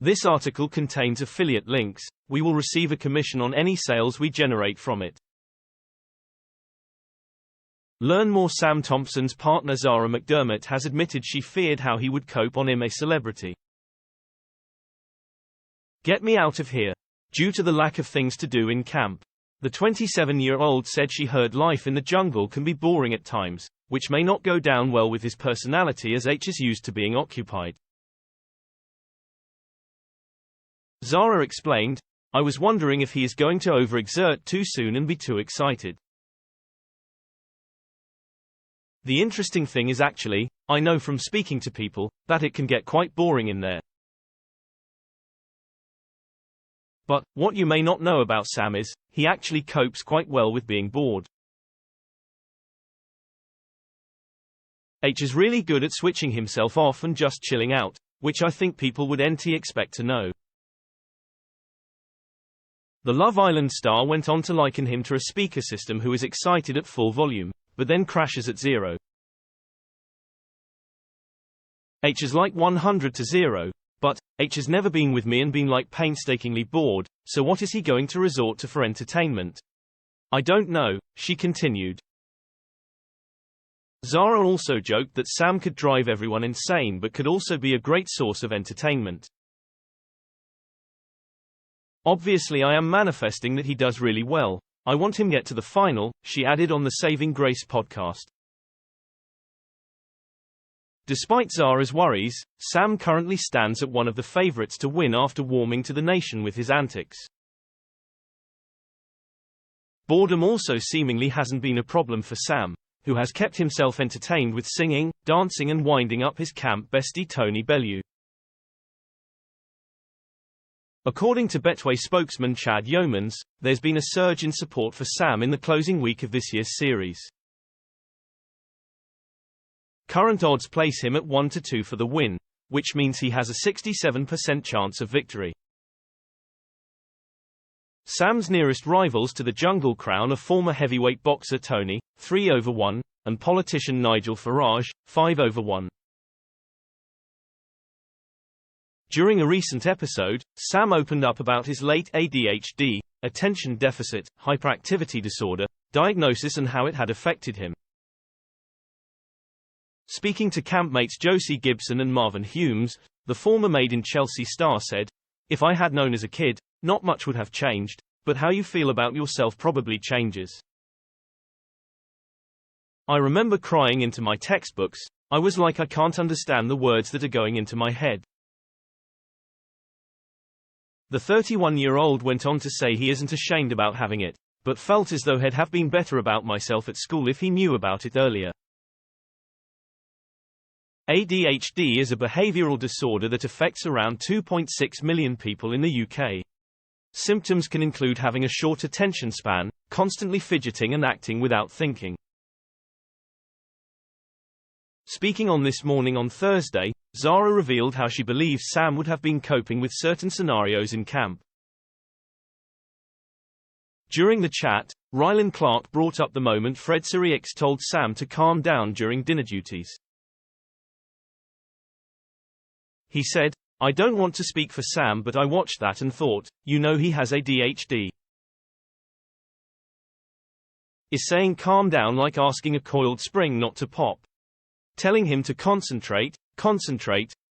This article contains affiliate links. We will receive a commission on any sales we generate from it. Learn more. Sam Thompson's partner Zara McDermott has admitted she feared how he would cope on I'm A Celebrity. Get me out of here. Due to the lack of things to do in camp, the 27-year-old said she heard life in the jungle can be boring at times, which may not go down well with his personality as H is used to being occupied. Zara explained, "I was wondering if he is going to overexert too soon and be too excited. The interesting thing is actually, I know from speaking to people, that it can get quite boring in there. But, what you may not know about Sam is, he actually copes quite well with being bored. H is really good at switching himself off and just chilling out, which I think people would expect to know." The Love Island star went on to liken him to a speaker system who is excited at full volume, but then crashes at 0. H is like 100 to 0, but, H has never been with me and been like painstakingly bored, so what is he going to resort to for entertainment? I don't know, she continued. Zara also joked that Sam could drive everyone insane but could also be a great source of entertainment. Obviously I am manifesting that he does really well. I want him get to the final, she added on the Saving Grace podcast. Despite Zara's worries, Sam currently stands at one of the favorites to win after warming to the nation with his antics. Boredom also seemingly hasn't been a problem for Sam, who has kept himself entertained with singing, dancing and winding up his camp bestie Tony Bellew. According to Betway spokesman Chad Yeomans, there's been a surge in support for Sam in the closing week of this year's series. Current odds place him at 1-2 for the win, which means he has a 67% chance of victory. Sam's nearest rivals to the Jungle Crown are former heavyweight boxer Tony, 3/1, and politician Nigel Farage, 5/1. During a recent episode, Sam opened up about his late ADHD, attention deficit, hyperactivity disorder, diagnosis and how it had affected him. Speaking to campmates Josie Gibson and Marvin Humes, the former Made in Chelsea star said, "If I had known as a kid, not much would have changed, but how you feel about yourself probably changes. I remember crying into my textbooks. I was like I can't understand the words that are going into my head." The 31-year-old went on to say he isn't ashamed about having it, but felt as though he'd have been better about myself at school if he knew about it earlier. ADHD is a behavioral disorder that affects around 2.6 million people in the UK. Symptoms can include having a short attention span, constantly fidgeting and acting without thinking. Speaking on This Morning on Thursday, Zara revealed how she believes Sam would have been coping with certain scenarios in camp. During the chat, Rylan Clark brought up the moment Fred Sirieix told Sam to calm down during dinner duties. He said, "I don't want to speak for Sam but I watched that and thought, you know he has ADHD. Is saying calm down like asking a coiled spring not to pop? Telling him to concentrate,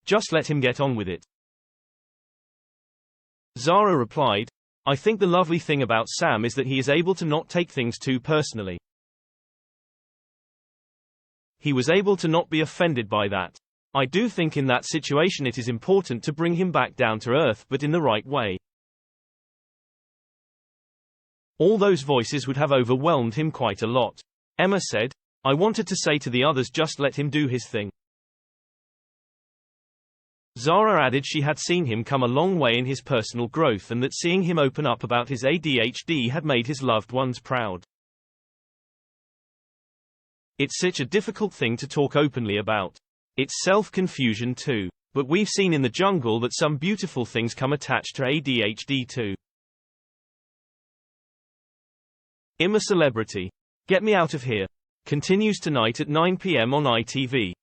just let him get on with it." Zara replied, "I think the lovely thing about Sam is that he is able to not take things too personally. He was able to not be offended by that. I do think in that situation it is important to bring him back down to earth but in the right way. All those voices would have overwhelmed him quite a lot." Emma said, "I wanted to say to the others just let him do his thing." Zara added she had seen him come a long way in his personal growth and that seeing him open up about his ADHD had made his loved ones proud. "It's such a difficult thing to talk openly about. It's self-confusion too. But we've seen in the jungle that some beautiful things come attached to ADHD too." I'm a Celebrity. Get Me Out of Here continues tonight at 9 p.m. on ITV.